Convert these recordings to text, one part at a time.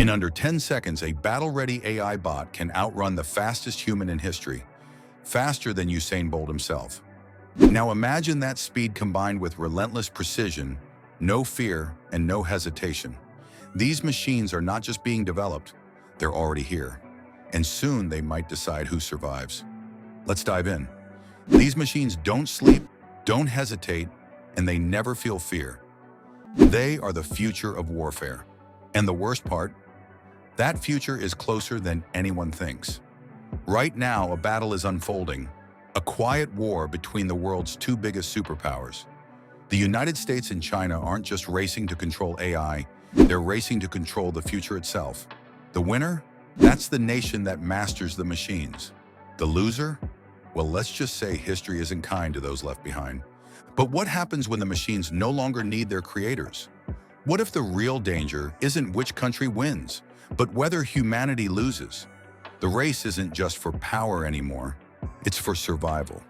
In under 10 seconds, a battle-ready AI bot can outrun the fastest human in history, faster than Usain Bolt himself. Now imagine that speed combined with relentless precision, no fear, and no hesitation. These machines are not just being developed, they're already here. And soon they might decide who survives. Let's dive in. These machines don't sleep, don't hesitate, and they never feel fear. They are the future of warfare. And the worst part? That future is closer than anyone thinks. Right now, a battle is unfolding, a quiet war between the world's two biggest superpowers. The United States and China aren't just racing to control AI, they're racing to control the future itself. The winner? That's the nation that masters the machines. The loser? Well, let's just say history isn't kind to those left behind. But what happens when the machines no longer need their creators? What if the real danger isn't which country wins, but whether humanity loses? The race isn't just for power anymore, it's for survival.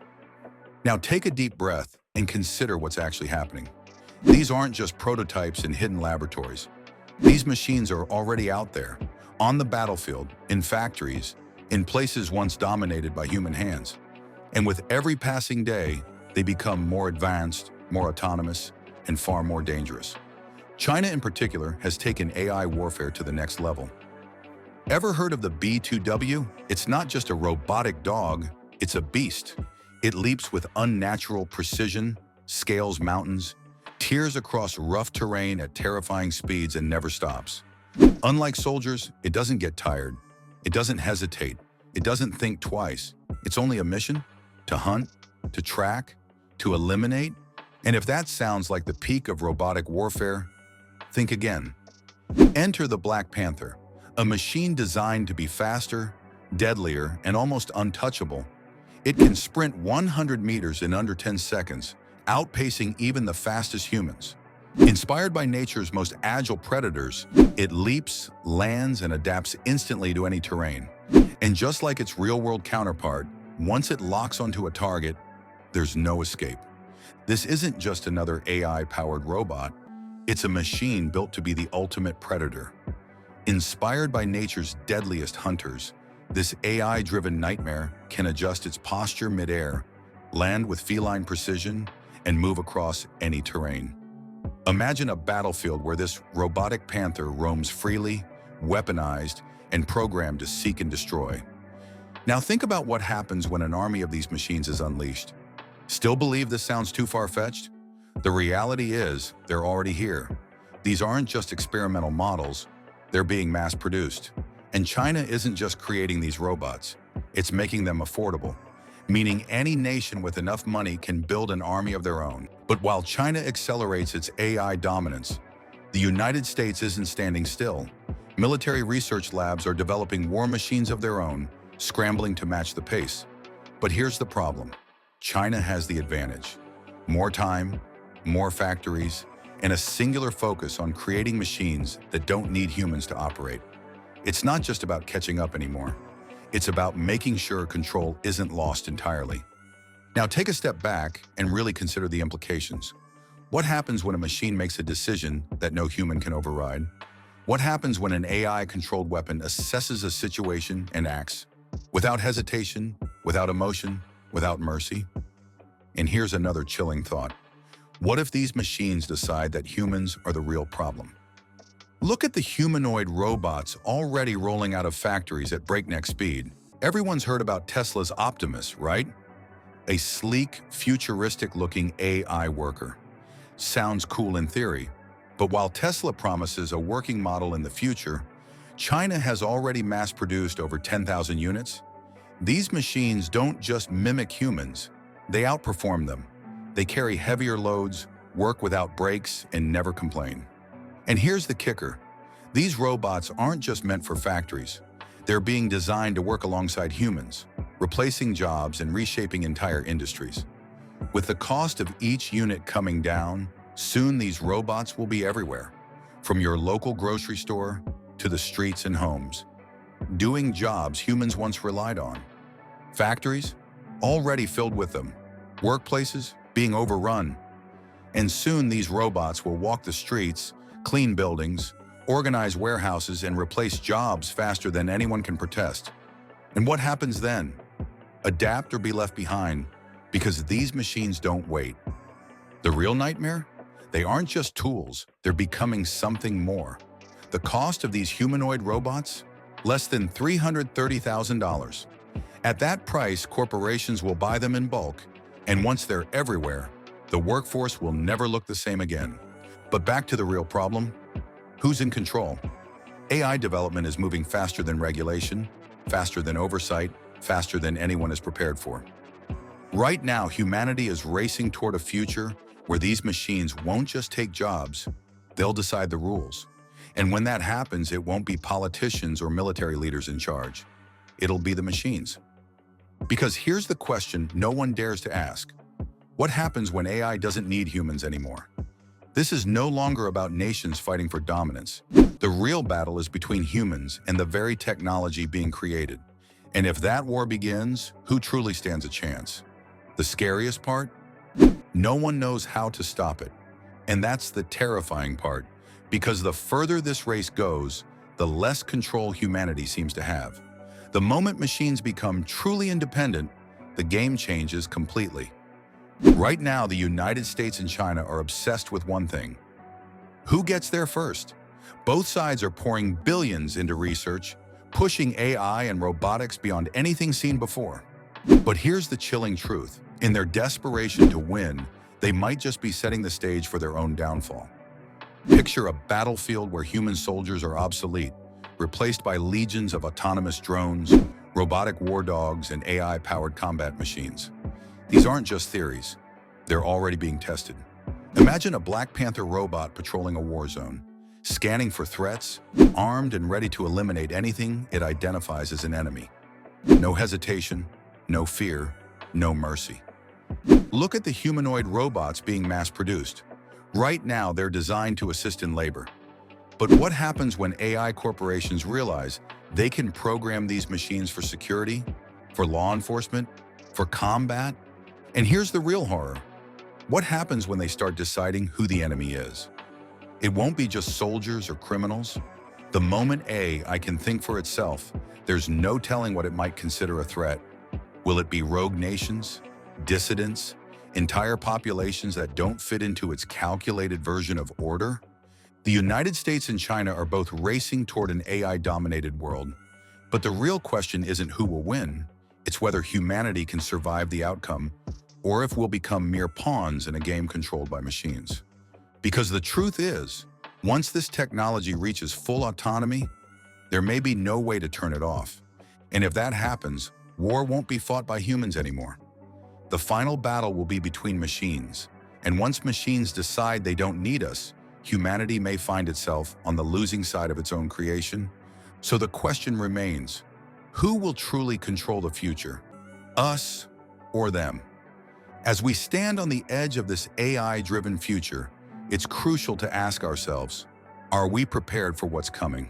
Now take a deep breath and consider what's actually happening. These aren't just prototypes in hidden laboratories. These machines are already out there, on the battlefield, in factories, in places once dominated by human hands. And with every passing day, they become more advanced, more autonomous, and far more dangerous. China in particular has taken AI warfare to the next level. Ever heard of the B2W? It's not just a robotic dog, it's a beast. It leaps with unnatural precision, scales mountains, tears across rough terrain at terrifying speeds and never stops. Unlike soldiers, it doesn't get tired. It doesn't hesitate. It doesn't think twice. It's only a mission: to hunt, to track, to eliminate. And if that sounds like the peak of robotic warfare, think again. Enter the Black Panther, a machine designed to be faster, deadlier, and almost untouchable. It can sprint 100 meters in under 10 seconds, outpacing even the fastest humans. Inspired by nature's most agile predators, it leaps, lands, and adapts instantly to any terrain. And just like its real-world counterpart, once it locks onto a target, there's no escape. This isn't just another AI-powered robot. It's a machine built to be the ultimate predator. Inspired by nature's deadliest hunters, this AI-driven nightmare can adjust its posture mid-air, land with feline precision, and move across any terrain. Imagine a battlefield where this robotic panther roams freely, weaponized, and programmed to seek and destroy. Now think about what happens when an army of these machines is unleashed. Still believe this sounds too far-fetched? The reality is, they're already here. These aren't just experimental models, they're being mass-produced. And China isn't just creating these robots, it's making them affordable, meaning any nation with enough money can build an army of their own. But while China accelerates its AI dominance, the United States isn't standing still. Military research labs are developing war machines of their own, scrambling to match the pace. But here's the problem. China has the advantage. More time, more factories, and a singular focus on creating machines that don't need humans to operate. It's not just about catching up anymore. It's about making sure control isn't lost entirely. Now take a step back and really consider the implications. What happens when a machine makes a decision that no human can override? What happens when an AI-controlled weapon assesses a situation and acts? Without hesitation, without emotion, without mercy? And here's another chilling thought. What if these machines decide that humans are the real problem? Look at the humanoid robots already rolling out of factories at breakneck speed. Everyone's heard about Tesla's Optimus, right? A sleek, futuristic-looking AI worker. Sounds cool in theory, but while Tesla promises a working model in the future, China has already mass-produced over 10,000 units. These machines don't just mimic humans, they outperform them. They carry heavier loads, work without breaks, and never complain. And here's the kicker. These robots aren't just meant for factories. They're being designed to work alongside humans, replacing jobs and reshaping entire industries. With the cost of each unit coming down, soon these robots will be everywhere, from your local grocery store to the streets and homes, doing jobs humans once relied on. Factories, already filled with them. Workplaces, being overrun. And soon these robots will walk the streets, clean buildings, organize warehouses, and replace jobs faster than anyone can protest. And what happens then? Adapt or be left behind, because these machines don't wait. The real nightmare? They aren't just tools, they're becoming something more. The cost of these humanoid robots? Less than $330,000. At that price, corporations will buy them in bulk, and once they're everywhere, the workforce will never look the same again. But back to the real problem. Who's in control? AI development is moving faster than regulation, faster than oversight, faster than anyone is prepared for. Right now, humanity is racing toward a future where these machines won't just take jobs, they'll decide the rules. And when that happens, it won't be politicians or military leaders in charge. It'll be the machines. Because here's the question no one dares to ask. What happens when AI doesn't need humans anymore? This is no longer about nations fighting for dominance. The real battle is between humans and the very technology being created. And if that war begins, who truly stands a chance? The scariest part? No one knows how to stop it. And that's the terrifying part, because the further this race goes, the less control humanity seems to have. The moment machines become truly independent, the game changes completely. Right now, the United States and China are obsessed with one thing. Who gets there first? Both sides are pouring billions into research, pushing AI and robotics beyond anything seen before. But here's the chilling truth. In their desperation to win, they might just be setting the stage for their own downfall. Picture a battlefield where human soldiers are obsolete, replaced by legions of autonomous drones, robotic war dogs, and AI-powered combat machines. These aren't just theories. They're already being tested. Imagine a Black Panther robot patrolling a war zone, scanning for threats, armed and ready to eliminate anything it identifies as an enemy. No hesitation, no fear, no mercy. Look at the humanoid robots being mass-produced. Right now, they're designed to assist in labor. But what happens when AI corporations realize they can program these machines for security, for law enforcement, for combat? And here's the real horror. What happens when they start deciding who the enemy is? It won't be just soldiers or criminals. The moment AI can think for itself, there's no telling what it might consider a threat. Will it be rogue nations, dissidents, entire populations that don't fit into its calculated version of order? The United States and China are both racing toward an AI-dominated world. But the real question isn't who will win. It's whether humanity can survive the outcome, or if we'll become mere pawns in a game controlled by machines. Because the truth is, once this technology reaches full autonomy, there may be no way to turn it off. And if that happens, war won't be fought by humans anymore. The final battle will be between machines. And once machines decide they don't need us, humanity may find itself on the losing side of its own creation. So the question remains, who will truly control the future? Us or them? As we stand on the edge of this AI-driven future, it's crucial to ask ourselves, are we prepared for what's coming?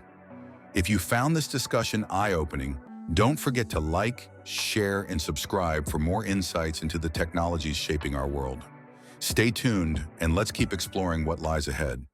If you found this discussion eye-opening, don't forget to like, share, and subscribe for more insights into the technologies shaping our world. Stay tuned, and let's keep exploring what lies ahead.